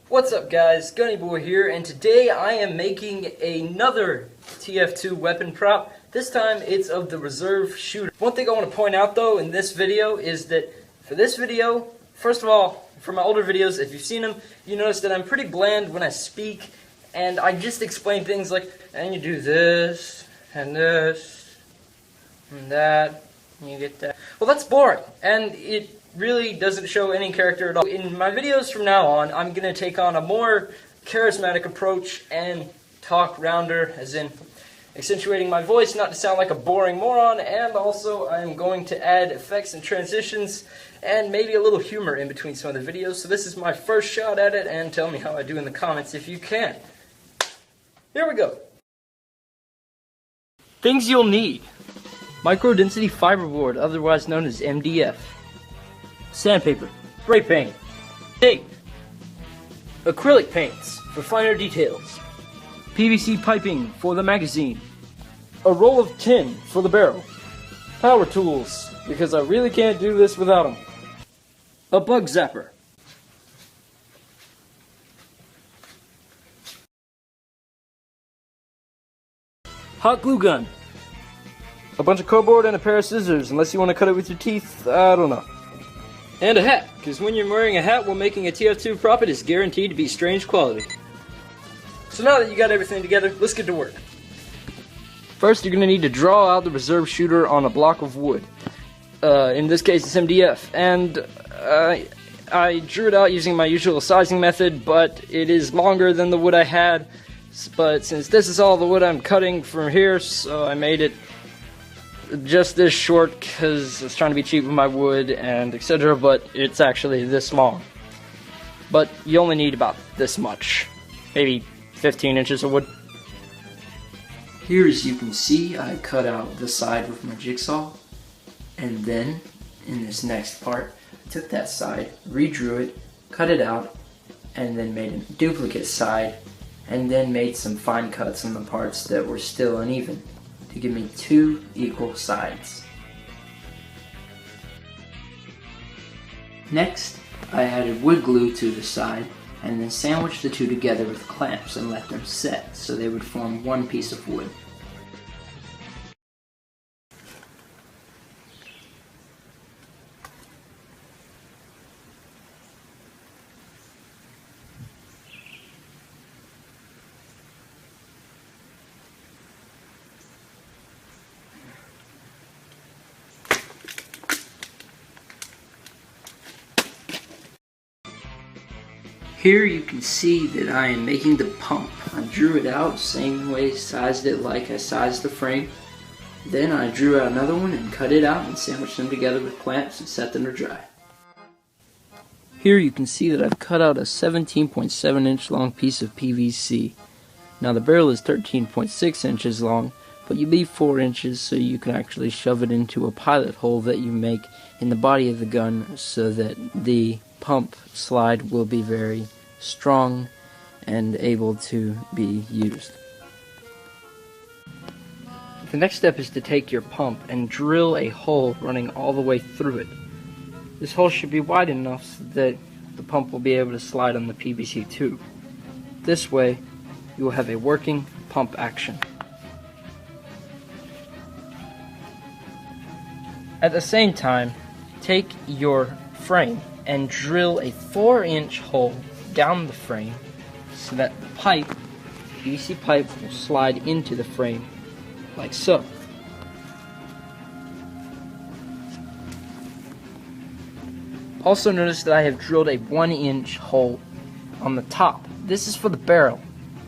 What's up guys, Gunny Boy here, and today I am making another Tf2 weapon prop. This time it's of the reserve shooter. One thing I want to point out though in this video is that for this video, first of all, for my older videos, if you've seen them, you notice that I'm pretty bland when I speak, and I just explain things like, and you do this, and that, and you get that. Well, that's boring, and it really doesn't show any character at all. In my videos from now on, I'm going to take on a more charismatic approach and talk rounder, as in accentuating my voice not to sound like a boring moron, and also I'm going to add effects and transitions and maybe a little humor in between some of the videos. So this is my first shot at it, and tell me how I do in the comments if you can. Here we go. Things you'll need: micro density fiberboard, otherwise known as MDF. Sandpaper, spray paint, tape, acrylic paints for finer details, PVC piping for the magazine, a roll of tin for the barrel, power tools, because I really can't do this without them, a bug zapper, hot glue gun, a bunch of cardboard and a pair of scissors, unless you want to cut it with your teeth, I don't know. And a hat, because when you're wearing a hat while making a Tf2 prop, it is guaranteed to be strange quality. So now that you got everything together, let's get to work. First, you're going to need to draw out the reserve shooter on a block of wood. In this case, it's MDF. And I drew it out using my usual sizing method, but it is longer than the wood I had. But since this is all the wood I'm cutting from here, so I made it just this short because I was trying to be cheap with my wood and etc., but it's actually this long. But you only need about this much, maybe 15 inches of wood. Here, as you can see, I cut out the side with my jigsaw, and then in this next part I took that side, redrew it, cut it out, and then made a duplicate side, and then made some fine cuts on the parts that were still uneven to give me two equal sides. Next, I added wood glue to the side and then sandwiched the two together with clamps and let them set so they would form one piece of wood. Here you can see that I am making the pump. I drew it out, same way, sized it like I sized the frame. Then I drew out another one and cut it out and sandwiched them together with clamps and set them to dry. Here you can see that I've cut out a 17.7 inch long piece of PVC. Now the barrel is 13.6 inches long, but you leave 4 inches so you can actually shove it into a pilot hole that you make in the body of the gun so that the pump slide will be very strong and able to be used. The next step is to take your pump and drill a hole running all the way through it. This hole should be wide enough so that the pump will be able to slide on the PVC tube. This way you will have a working pump action. At the same time, take your frame and drill a 4-inch hole down the frame so that the pipe, PVC pipe, will slide into the frame like so. Also notice that I have drilled a 1-inch hole on the top. This is for the barrel.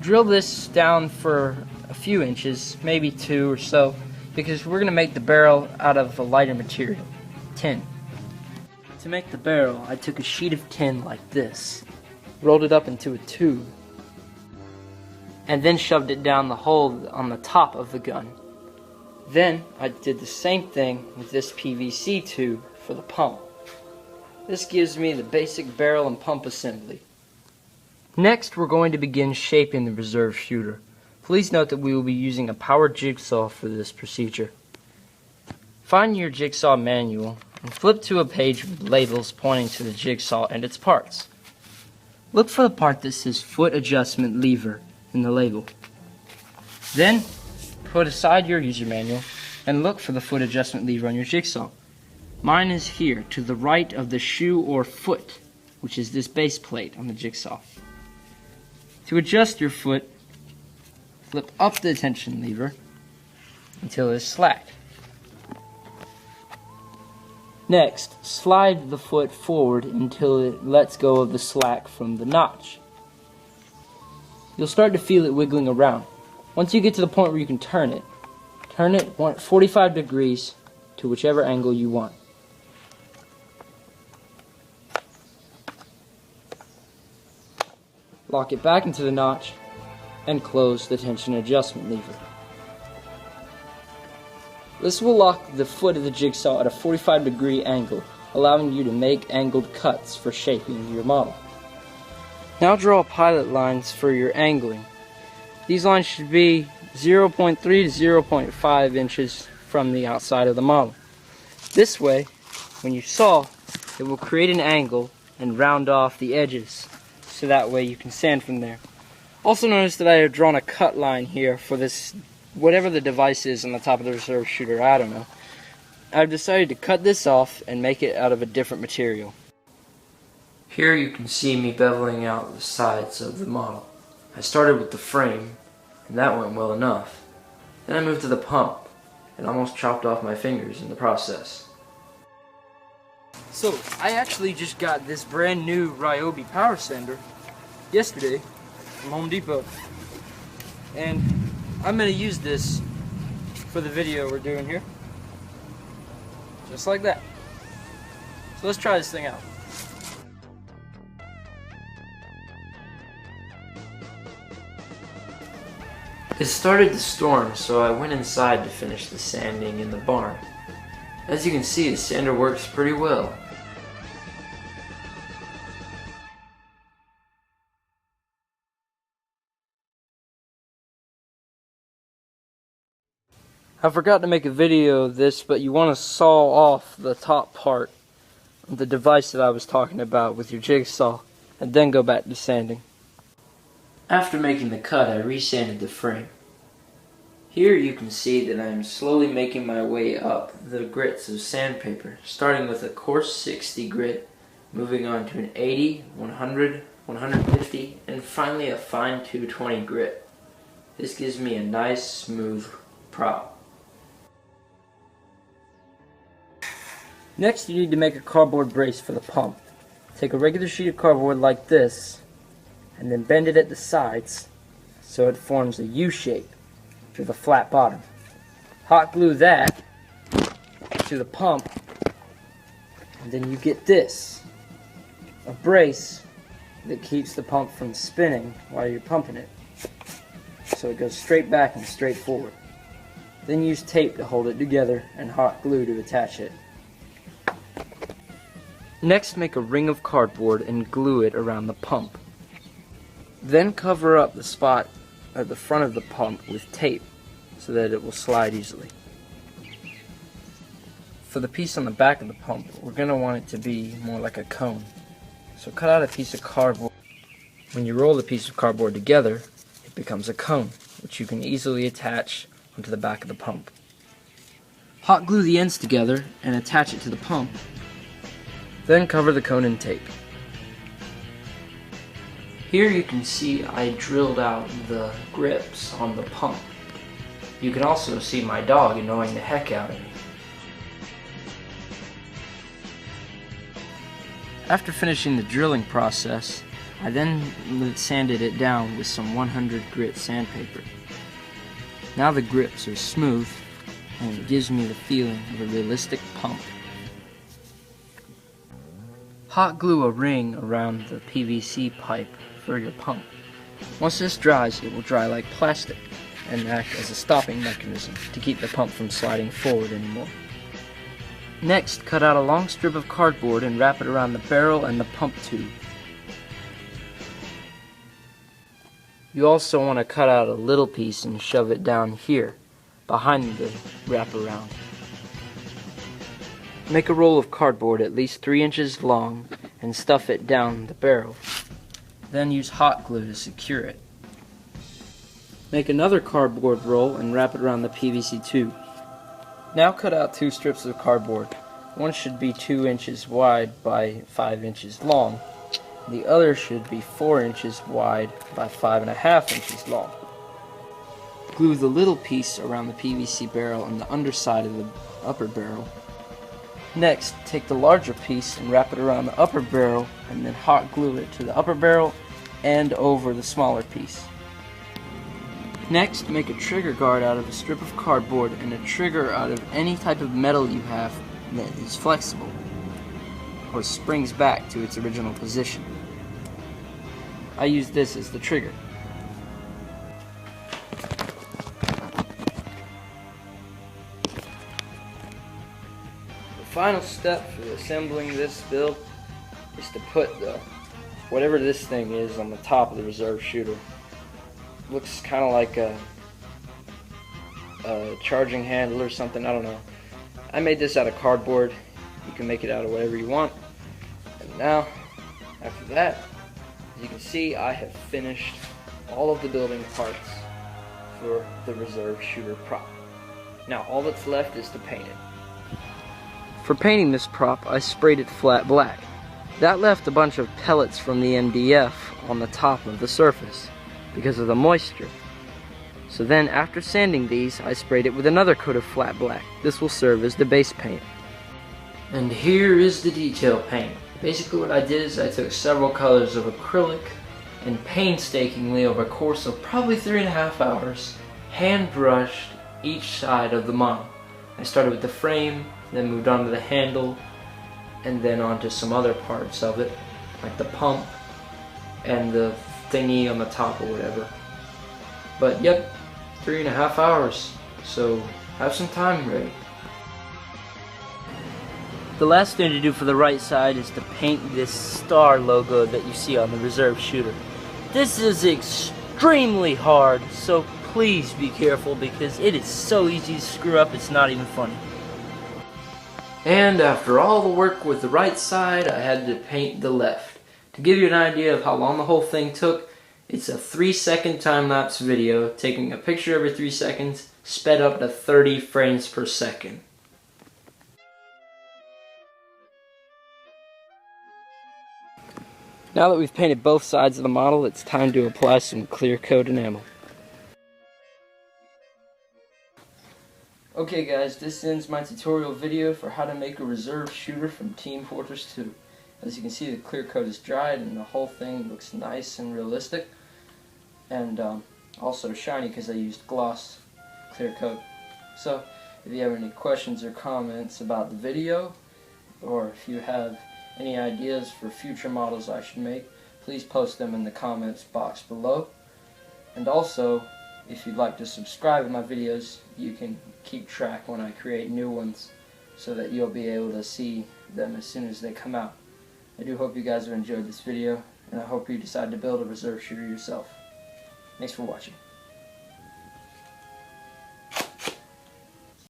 Drill this down for a few inches, maybe 2 or so, because we're going to make the barrel out of a lighter material, tin. To make the barrel, I took a sheet of tin like this, rolled it up into a tube, and then shoved it down the hole on the top of the gun. Then I did the same thing with this PVC tube for the pump. This gives me the basic barrel and pump assembly. Next, we're going to begin shaping the reserve shooter. Please note that we will be using a power jigsaw for this procedure. Find your jigsaw manual and flip to a page with labels pointing to the jigsaw and its parts. Look for the part that says foot adjustment lever in the label. Then put aside your user manual and look for the foot adjustment lever on your jigsaw. Mine is here to the right of the shoe or foot, which is this base plate on the jigsaw. To adjust your foot, flip up the tension lever until it is slack. Next, slide the foot forward until it lets go of the slack from the notch. You'll start to feel it wiggling around. Once you get to the point where you can turn it 45 degrees to whichever angle you want. Lock it back into the notch and close the tension adjustment lever. This will lock the foot of the jigsaw at a 45-degree angle, allowing you to make angled cuts for shaping your model. Now draw pilot lines for your angling. These lines should be 0.3 to 0.5 inches from the outside of the model. This way, when you saw, it will create an angle and round off the edges, so that way you can sand from there. Also notice that I have drawn a cut line here for this, whatever the device is on the top of the reserve shooter, I don't know. I've decided to cut this off and make it out of a different material. Here you can see me beveling out the sides of the model. I started with the frame, and that went well enough. Then I moved to the pump, and almost chopped off my fingers in the process. So, I actually just got this brand new Ryobi power sander yesterday from Home Depot. And I'm going to use this for the video we're doing here. Just like that. So let's try this thing out. It started to storm, so I went inside to finish the sanding in the barn. As you can see, the sander works pretty well. I forgot to make a video of this, but you want to saw off the top part of the device that I was talking about with your jigsaw, and then go back to sanding. After making the cut, I resanded the frame. Here you can see that I am slowly making my way up the grits of sandpaper, starting with a coarse 60 grit, moving on to an 80, 100, 150, and finally a fine 220 grit. This gives me a nice, smooth prop. Next, you need to make a cardboard brace for the pump. Take a regular sheet of cardboard like this, and then bend it at the sides so it forms a U shape with a flat bottom. Hot glue that to the pump, and then you get this, a brace that keeps the pump from spinning while you're pumping it, so it goes straight back and straight forward. Then use tape to hold it together and hot glue to attach it. Next, make a ring of cardboard and glue it around the pump. Then cover up the spot at the front of the pump with tape so that it will slide easily. For the piece on the back of the pump, we're going to want it to be more like a cone. So cut out a piece of cardboard. When you roll the piece of cardboard together, it becomes a cone, which you can easily attach onto the back of the pump. Hot glue the ends together and attach it to the pump. Then cover the cone in tape. Here you can see I drilled out the grips on the pump. You can also see my dog annoying the heck out of me. After finishing the drilling process, I then sanded it down with some 100 grit sandpaper. Now the grips are smooth, and it gives me the feeling of a realistic pump. Hot glue a ring around the PVC pipe for your pump. Once this dries, it will dry like plastic and act as a stopping mechanism to keep the pump from sliding forward anymore. Next, cut out a long strip of cardboard and wrap it around the barrel and the pump tube. You also want to cut out a little piece and shove it down here, behind the wraparound. Make a roll of cardboard at least 3 inches long and stuff it down the barrel. Then use hot glue to secure it. Make another cardboard roll and wrap it around the PVC tube. Now cut out 2 strips of cardboard. One should be 2 inches wide by 5 inches long. The other should be 4 inches wide by 5.5 inches long. Glue the little piece around the PVC barrel and the underside of the upper barrel. Next, take the larger piece and wrap it around the upper barrel and then hot glue it to the upper barrel and over the smaller piece. Next, make a trigger guard out of a strip of cardboard and a trigger out of any type of metal you have that is flexible or springs back to its original position. I use this as the trigger. The final step for assembling this build is to put whatever this thing is on the top of the reserve shooter. Looks kind of like a charging handle or something, I don't know. I made this out of cardboard. You can make it out of whatever you want. And now, after that, as you can see, I have finished all of the building parts for the reserve shooter prop. Now all that's left is to paint it. For painting this prop, I sprayed it flat black. That left a bunch of pellets from the MDF on the top of the surface because of the moisture. So then after sanding these, I sprayed it with another coat of flat black. This will serve as the base paint. And here is the detail paint. Basically what I did is I took several colors of acrylic and painstakingly over a course of probably 3.5 hours, hand brushed each side of the model. I started with the frame, then moved on to the handle, and then on to some other parts of it, like the pump and the thingy on the top or whatever. But yep, 3.5 hours, so have some time ready. The last thing to do for the right side is to paint this star logo that you see on the reserve shooter. This is extremely hard, so please be careful because it is so easy to screw up, it's not even funny. And after all the work with the right side, I had to paint the left. To give you an idea of how long the whole thing took, it's a 3-second time-lapse video, taking a picture every 3 seconds, sped up to 30 frames per second. Now that we've painted both sides of the model, it's time to apply some clear coat enamel. Okay guys, this ends my tutorial video for how to make a reserve shooter from Team Fortress 2. As you can see, the clear coat is dried and the whole thing looks nice and realistic. And also shiny because I used gloss clear coat. So, if you have any questions or comments about the video, or if you have any ideas for future models I should make, please post them in the comments box below. And also, if you'd like to subscribe to my videos, you can keep track when I create new ones so that you'll be able to see them as soon as they come out. I do hope you guys have enjoyed this video, and I hope you decide to build a reserve shooter yourself. Thanks for watching.